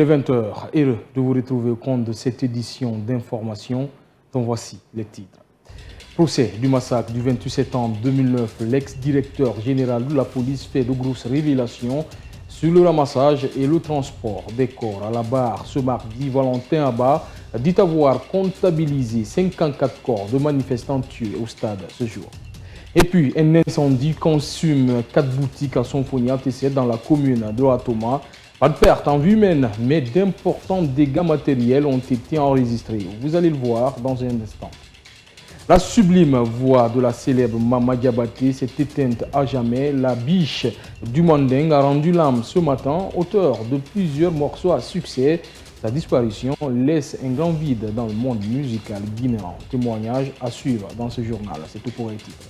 Il est 20h. Heureux de vous retrouver au compte de cette édition d'information dont voici les titres. Procès du massacre du 28 septembre 2009. L'ex-directeur général de la police fait de grosses révélations sur le ramassage et le transport des corps à la barre. Ce mardi, Valentin Abba dit avoir comptabilisé 54 corps de manifestants tués au stade ce jour. Et puis, un incendie consume 4 boutiques à Sonfonia T7 dans la commune de Atoma. Pas de perte en vue humaine, mais d'importants dégâts matériels ont été enregistrés. Vous allez le voir dans un instant. La sublime voix de la célèbre Mama Diabaté s'est éteinte à jamais. La biche du Manding a rendu l'âme ce matin, auteur de plusieurs morceaux à succès. Sa disparition laisse un grand vide dans le monde musical guinéen. Témoignage à suivre dans ce journal. C'est tout pour les titres.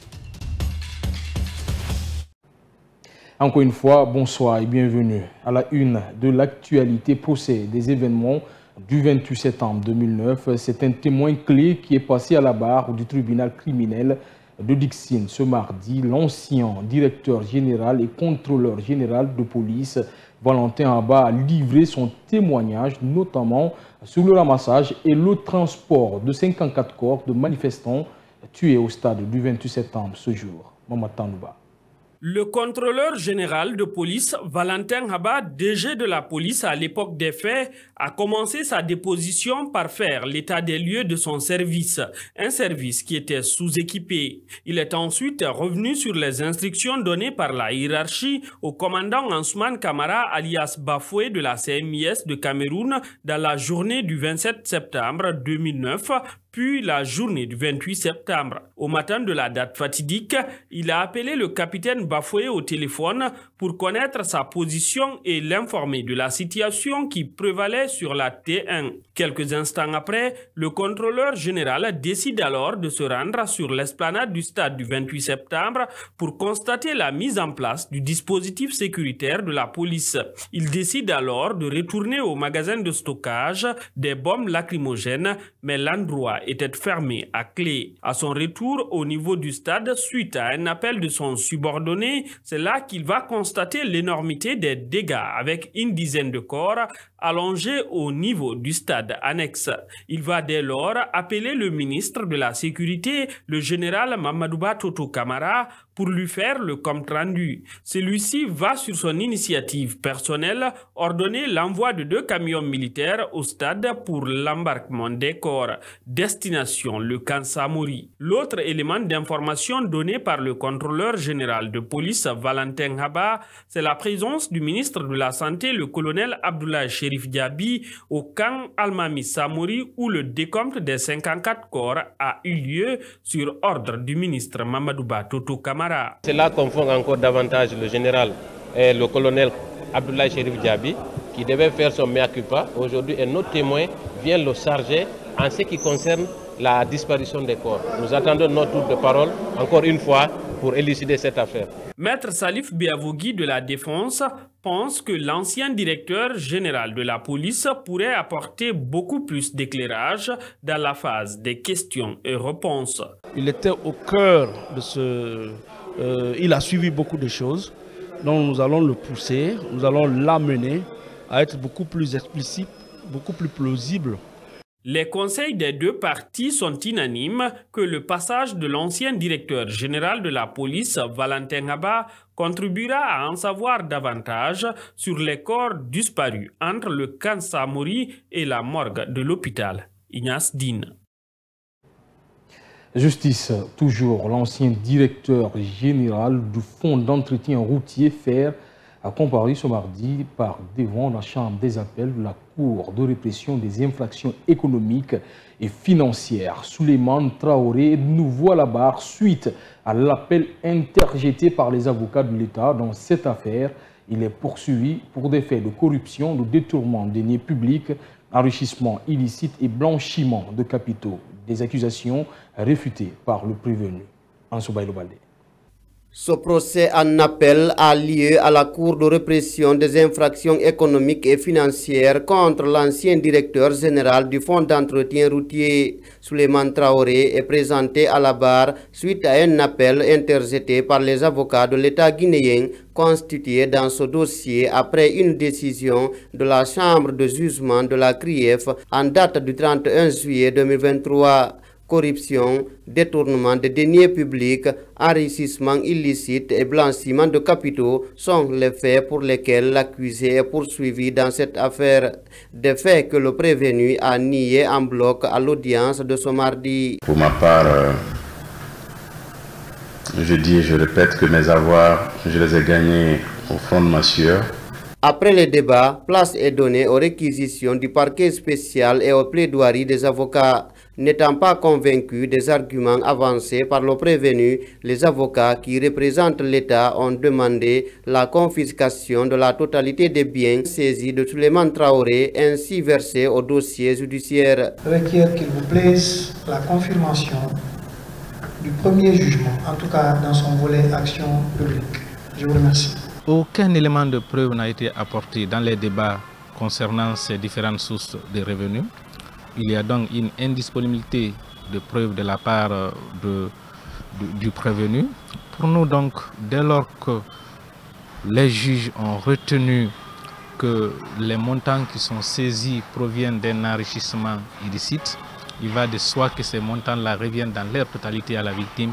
Encore une fois, bonsoir et bienvenue à la une de l'actualité procès des événements du 28 septembre 2009. C'est un témoin clé qui est passé à la barre du tribunal criminel de Dixine ce mardi. L'ancien directeur général et contrôleur général de police, Valentin Abba, a livré son témoignage, notamment sur le ramassage et le transport de 54 corps de manifestants tués au stade du 28 septembre ce jour. Maman Tanouba. Le contrôleur général de police, Valentin Abba, DG de la police à l'époque des faits, a commencé sa déposition par faire l'état des lieux de son service, un service qui était sous-équipé. Il est ensuite revenu sur les instructions données par la hiérarchie au commandant Ansoumane Kamara, alias Bafoué de la CMIS de Cameroun, dans la journée du 27 septembre 2009, puis la journée du 28 septembre. Au matin de la date fatidique, il a appelé le capitaine Bafoué au téléphone pour connaître sa position et l'informer de la situation qui prévalait sur la T1. Quelques instants après, le contrôleur général décide alors de se rendre sur l'esplanade du stade du 28 septembre pour constater la mise en place du dispositif sécuritaire de la police. Il décide alors de retourner au magasin de stockage des bombes lacrymogènes, mais l'endroit était fermé à clé. À son retour au niveau du stade, suite à un appel de son subordonné, c'est là qu'il va constater l'énormité des dégâts avec une dizaine de corps allongés au niveau du stade annexe. Il va dès lors appeler le ministre de la Sécurité, le général Mamadouba Toto Kamara, pour lui faire le compte rendu. Celui-ci va sur son initiative personnelle ordonner l'envoi de 2 camions militaires au stade pour l'embarquement des corps. Destination le camp Samori. L'autre élément d'information donné par le contrôleur général de police Valentin Abba, c'est la présence du ministre de la Santé, le colonel Abdoulaye Chérif Diaby, au camp Almami Samori où le décompte des 54 corps a eu lieu sur ordre du ministre Mamadouba Toto Kamara. Cela confond encore davantage le général et le colonel Abdoulaye Chérif Diaby qui devait faire son mea culpa. Aujourd'hui, un autre témoin vient le charger en ce qui concerne la disparition des corps. Nous attendons notre tour de parole, encore une fois, pour élucider cette affaire. Maître Salif Biavogui de la Défense pense que l'ancien directeur général de la police pourrait apporter beaucoup plus d'éclairage dans la phase des questions et réponses. Il était au cœur de ce... il a suivi beaucoup de choses, donc nous allons le pousser, nous allons l'amener à être beaucoup plus explicite, beaucoup plus plausible. Les conseils des deux parties sont unanimes que le passage de l'ancien directeur général de la police, Valentin Abba, contribuera à en savoir davantage sur les corps disparus entre le camp Samori et la morgue de l'hôpital. Ignace Dine. Justice, toujours l'ancien directeur général du fonds d'entretien routier FER a comparu ce mardi devant la Chambre des appels de la Cour de répression des infractions économiques et financières. Souleymane Traoré est de nouveau à la barre suite à l'appel interjeté par les avocats de l'État dans cette affaire. Il est poursuivi pour des faits de corruption, de détournement de deniers publics, enrichissement illicite et blanchiment de capitaux. Des accusations réfutées par le prévenu. Ansoubaïlo Baldé. Ce procès en appel a lieu à la Cour de répression des infractions économiques et financières contre l'ancien directeur général du Fonds d'entretien routier. Souleymane Traoré est présenté à la barre suite à un appel interjeté par les avocats de l'État guinéen constitué dans ce dossier après une décision de la Chambre de jugement de la CRIEF en date du 31 juillet 2023. Corruption, détournement de deniers publics, enrichissement illicite et blanchiment de capitaux sont les faits pour lesquels l'accusé est poursuivi dans cette affaire. Des faits que le prévenu a niés en bloc à l'audience de ce mardi. Pour ma part, je dis et je répète que mes avoirs, je les ai gagnés au front de ma sueur. Après les débats, place est donnée aux réquisitions du parquet spécial et aux plaidoiries des avocats. N'étant pas convaincus des arguments avancés par le prévenu, les avocats qui représentent l'État ont demandé la confiscation de la totalité des biens saisis de Souleymane Traoré ainsi versés au dossier judiciaire. Requiert qu'il vous plaise la confirmation du premier jugement, en tout cas dans son volet action publique. Je vous remercie. Aucun élément de preuve n'a été apporté dans les débats concernant ces différentes sources de revenus. Il y a donc une indisponibilité de preuves de la part du prévenu. Pour nous donc, dès lors que les juges ont retenu que les montants qui sont saisis proviennent d'un enrichissement illicite, il va de soi que ces montants-là reviennent dans leur totalité à la victime,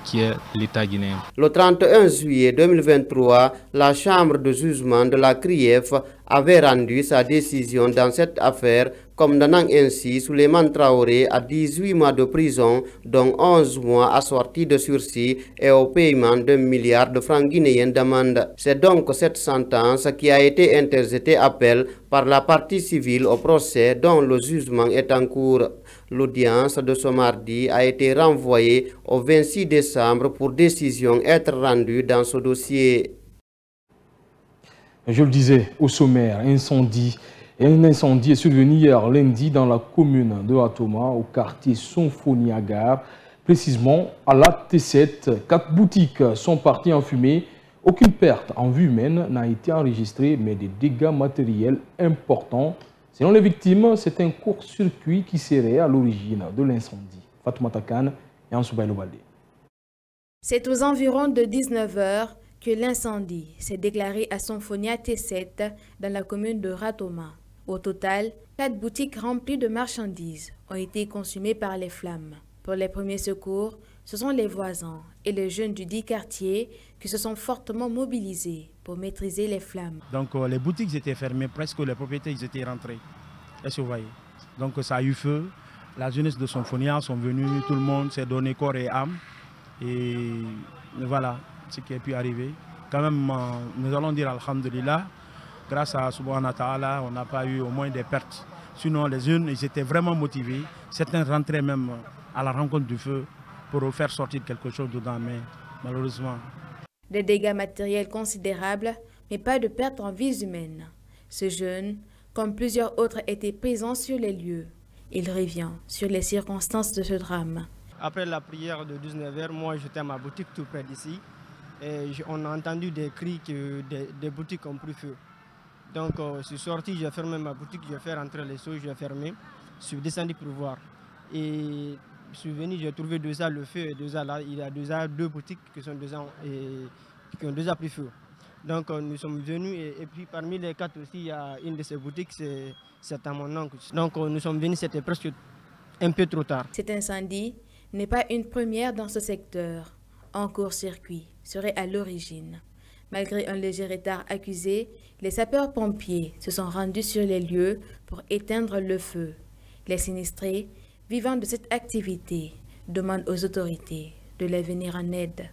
qui est l'État guinéen. Le 31 juillet 2023, la Chambre de jugement de la CRIEF avait rendu sa décision dans cette affaire, condamnant ainsi Souleymane Traoré à 18 mois de prison, dont 11 mois assortis de sursis et au paiement d'1 milliard de francs guinéens d'amende. C'est donc cette sentence qui a été interjetée appel par la partie civile au procès dont le jugement est en cours. L'audience de ce mardi a été renvoyée au 26 décembre pour décision être rendue dans ce dossier. Je le disais au sommaire, un incendie est survenu hier lundi dans la commune de Atoma, au quartier Sonfoniagar, précisément à la T7. 4 boutiques sont parties en fumée. Aucune perte en vie humaine n'a été enregistrée, mais des dégâts matériels importants. Selon les victimes, c'est un court-circuit qui serait à l'origine de l'incendie. Fatoumata Kane et Ansoubaï Lobalé. C'est aux environs de 19 h que l'incendie s'est déclaré à Sonfonia T7 dans la commune de Ratoma. Au total, 4 boutiques remplies de marchandises ont été consumées par les flammes. Pour les premiers secours, ce sont les voisins et les jeunes du dit quartier qui se sont fortement mobilisés pour maîtriser les flammes. Donc les boutiques étaient fermées, presque les propriétaires étaient rentrés. Est-ce que vous voyez? Donc ça a eu feu, la jeunesse de Sonfonia sont venus, tout le monde s'est donné corps et âme. Et voilà ce qui a pu arriver. Quand même, nous allons dire Alhamdulillah, grâce à Subhanahu wa Ta'ala, on n'a pas eu au moins des pertes. Sinon, les jeunes, ils étaient vraiment motivés. Certains rentraient même à la rencontre du feu pour faire sortir quelque chose dedans, mais malheureusement. Des dégâts matériels considérables, mais pas de pertes en vies humaines. Ce jeune, comme plusieurs autres, était présent sur les lieux. Il revient sur les circonstances de ce drame. Après la prière de 19 h, moi j'étais à ma boutique tout près d'ici. Et on a entendu des cris que des boutiques ont pris feu. Donc je suis sorti, j'ai fermé ma boutique, j'ai fait rentrer les seaux, j'ai fermé. Je suis descendu pour voir. Et je suis venu, j'ai trouvé déjà le feu et déjà là, il y a déjà 2 boutiques qui ont déjà pris feu. Donc nous sommes venus et puis parmi les 4 aussi, il y a une de ces boutiques, c'est à mon oncle. Donc nous sommes venus, c'était presque un peu trop tard. Cet incendie n'est pas une première dans ce secteur. Un court-circuit serait à l'origine. Malgré un léger retard accusé, les sapeurs-pompiers se sont rendus sur les lieux pour éteindre le feu. Les sinistrés, vivant de cette activité, demandent aux autorités de les venir en aide.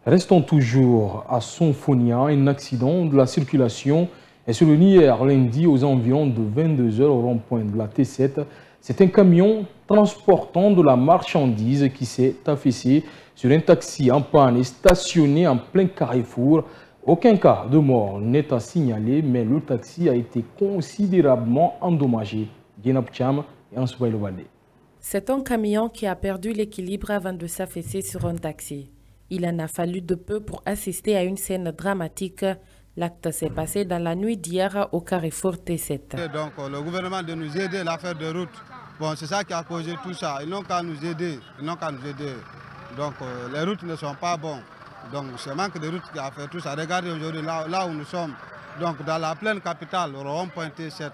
Restons toujours à Sonfonia. Un accident de la circulation est survenu hier lundi aux environs de 22 h au rond-point de la T7. C'est un camion transportant de la marchandise qui s'est affaissé sur un taxi en panne et stationné en plein carrefour. Aucun cas de mort n'est à signaler, mais le taxi a été considérablement endommagé. Dienab Cham et Ansoubaï Lobalé. C'est un camion qui a perdu l'équilibre avant de s'affaisser sur un taxi. Il en a fallu de peu pour assister à une scène dramatique. L'acte s'est passé dans la nuit d'hier au carrefour T7. Donc le gouvernement de nous aider à l'affaire de route. Bon, c'est ça qui a causé tout ça. Ils n'ont qu'à nous aider. Donc les routes ne sont pas bonnes. Donc c'est le manque de routes qui a fait tout ça. Regardez aujourd'hui là où nous sommes. Donc dans la pleine capitale, au rond-point T7.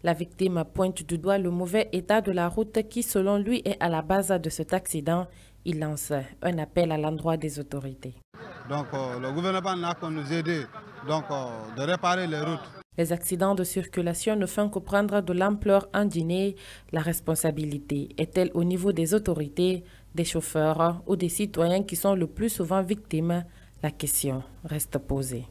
La victime pointe du doigt le mauvais état de la route qui, selon lui, est à la base de cet accident. Il lance un appel à l'endroit des autorités. Donc le gouvernement n'a qu'à nous aider de réparer les routes. Les accidents de circulation ne font que prendre de l'ampleur en Guinée. La responsabilité est-elle au niveau des autorités, des chauffeurs ou des citoyens qui sont le plus souvent victimes? La question reste posée.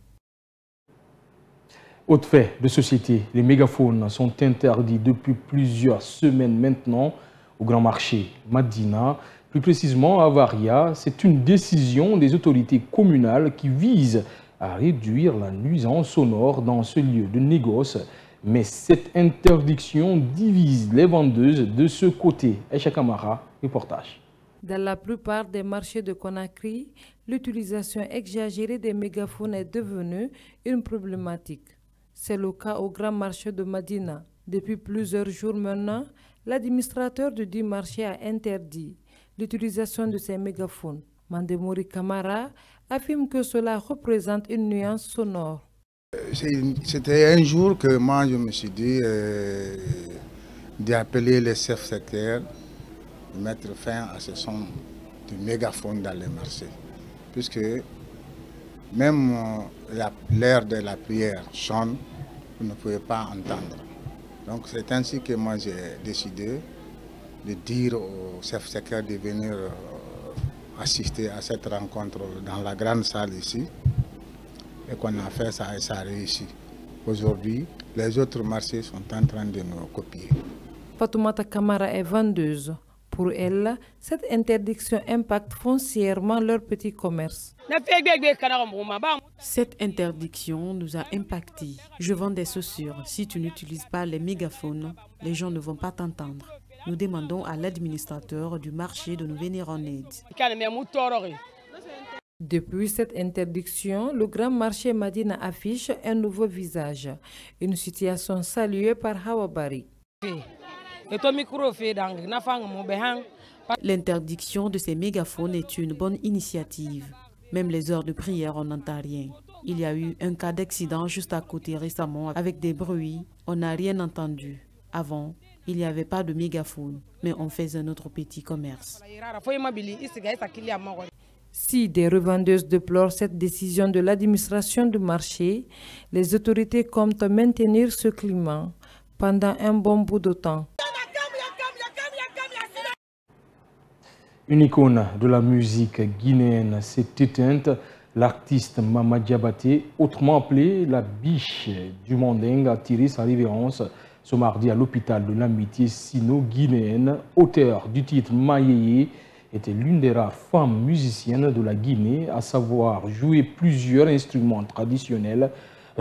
Autre fait de société, les mégaphones sont interdits depuis plusieurs semaines maintenant au grand marché Madina, plus précisément à Varia. C'est une décision des autorités communales qui vise à réduire la nuisance sonore dans ce lieu de négoce. Mais cette interdiction divise les vendeuses de ce côté. Aïcha Kamara, reportage. Dans la plupart des marchés de Conakry, l'utilisation exagérée des mégaphones est devenue une problématique. C'est le cas au grand marché de Madina. Depuis plusieurs jours maintenant, l'administrateur du dit marché a interdit l'utilisation de ces mégaphones. Mandemouri Kamara affirme que cela représente une nuance sonore. C'était un jour que moi je me suis dit d'appeler les chefs sectaires, de mettre fin à ce son de mégaphones dans les marchés. Puisque même l'heure de la prière sonne, vous ne pouvez pas entendre. Donc c'est ainsi que moi j'ai décidé de dire aux chefs sectaires de venir assister à cette rencontre dans la grande salle ici. Et qu'on a fait ça et ça a réussi. Aujourd'hui, les autres marchés sont en train de nous copier. Fatoumata Kamara est vendeuse. Pour elle, cette interdiction impacte foncièrement leur petit commerce. Cette interdiction nous a impactés. Je vends des chaussures. Si tu n'utilises pas les mégaphones, les gens ne vont pas t'entendre. Nous demandons à l'administrateur du marché de nous venir en aide. Depuis cette interdiction, le grand marché Madina affiche un nouveau visage. Une situation saluée par Hawabari. L'interdiction de ces mégaphones est une bonne initiative. Même les heures de prière, on n'entend rien. Il y a eu un cas d'accident juste à côté récemment avec des bruits. On n'a rien entendu. Avant, il n'y avait pas de mégaphone, mais on faisait notre petit commerce. Si des revendeuses déplorent cette décision de l'administration du marché, les autorités comptent maintenir ce climat pendant un bon bout de temps. Une icône de la musique guinéenne s'est éteinte. L'artiste Mama Diabaté, autrement appelé la biche du Manding, a tiré sa révérence ce mardi à l'hôpital de l'amitié sino-guinéenne. Auteur du titre Mayeye, était l'une des rares femmes musiciennes de la Guinée à savoir jouer plusieurs instruments traditionnels.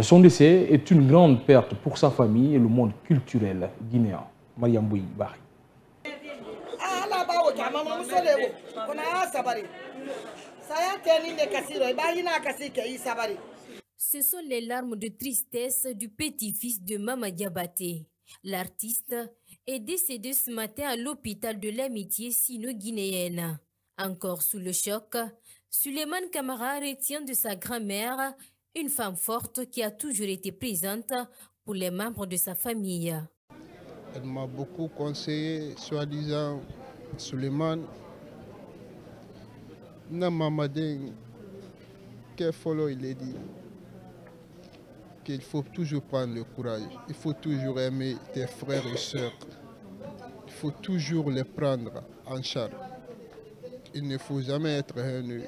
Son décès est une grande perte pour sa famille et le monde culturel guinéen. Mariam Bouy Barry. Ce sont les larmes de tristesse du petit-fils de Mama Diabaté. L'artiste est décédé ce matin à l'hôpital de l'amitié sino-guinéenne. Encore sous le choc, Suleiman Kamara retient de sa grand-mère une femme forte qui a toujours été présente pour les membres de sa famille. Elle m'a beaucoup conseillé, soi-disant, Suleiman, Namamadeng, qu'il dit qu'il faut toujours prendre le courage, il faut toujours aimer tes frères et sœurs, il faut toujours les prendre en charge. Il ne faut jamais être haineux.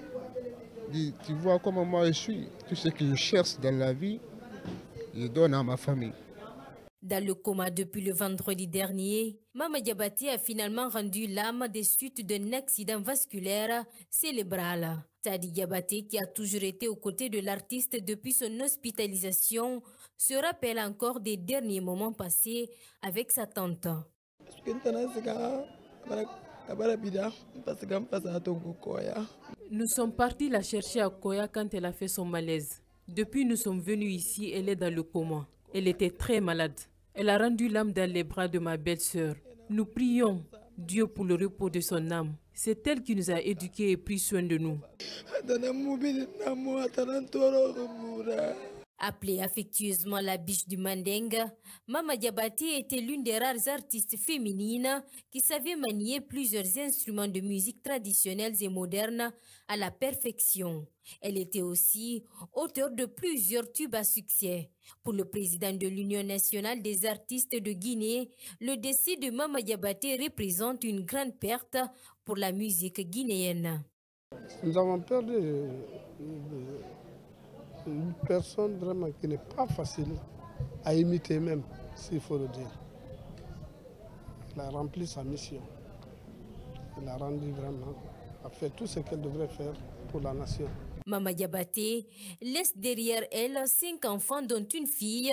Tu vois comment moi je suis, tout ce que je cherche dans la vie, je donne à ma famille. Dans le coma depuis le vendredi dernier, Mama Diabaté a finalement rendu l'âme des suites d'un accident vasculaire cérébral. Tadi Diabaté, qui a toujours été aux côtés de l'artiste depuis son hospitalisation, se rappelle encore des derniers moments passés avec sa tante. Nous sommes partis la chercher à Koya quand elle a fait son malaise. Depuis, nous sommes venus ici, elle est dans le coma. Elle était très malade. Elle a rendu l'âme dans les bras de ma belle-sœur. Nous prions Dieu pour le repos de son âme. C'est elle qui nous a éduqués et pris soin de nous. Appelée affectueusement la biche du Mandingue, Mama Diabaté était l'une des rares artistes féminines qui savait manier plusieurs instruments de musique traditionnels et modernes à la perfection. Elle était aussi auteure de plusieurs tubes à succès. Pour le président de l'Union nationale des artistes de Guinée, le décès de Mama Diabaté représente une grande perte pour la musique guinéenne. Nous avons perdu une personne vraiment qui n'est pas facile à imiter même, s'il faut le dire. Elle a rempli sa mission. Elle a rendu vraiment, a fait tout ce qu'elle devrait faire pour la nation. Mama Diabaté laisse derrière elle 5 enfants dont une fille,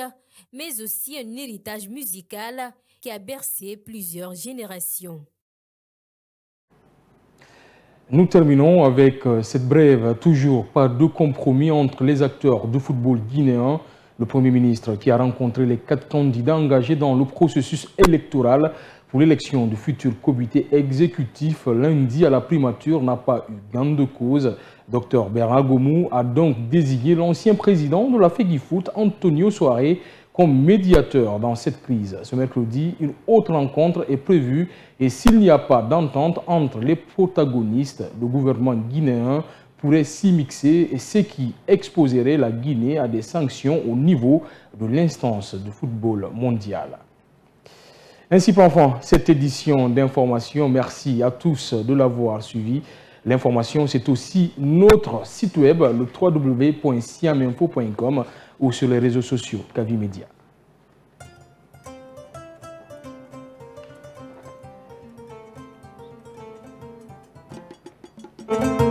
mais aussi un héritage musical qui a bercé plusieurs générations. Nous terminons avec cette brève, toujours pas de compromis entre les acteurs du football guinéen. Le Premier ministre qui a rencontré les 4 candidats engagés dans le processus électoral pour l'élection du futur comité exécutif lundi à la primature n'a pas eu gain de cause. Dr Beragomou a donc désigné l'ancien président de la FEGIFOOT, Antonio Soare, comme médiateur dans cette crise. Ce mercredi, une autre rencontre est prévue et s'il n'y a pas d'entente entre les protagonistes, le gouvernement guinéen pourrait s'y mixer, et ce qui exposerait la Guinée à des sanctions au niveau de l'instance de football mondial. Ainsi prend fin cette édition d'information. Merci à tous de l'avoir suivi. L'information, c'est aussi notre site web, le www.siaminfo.com ou sur les réseaux sociaux Kavi Média. Thank you.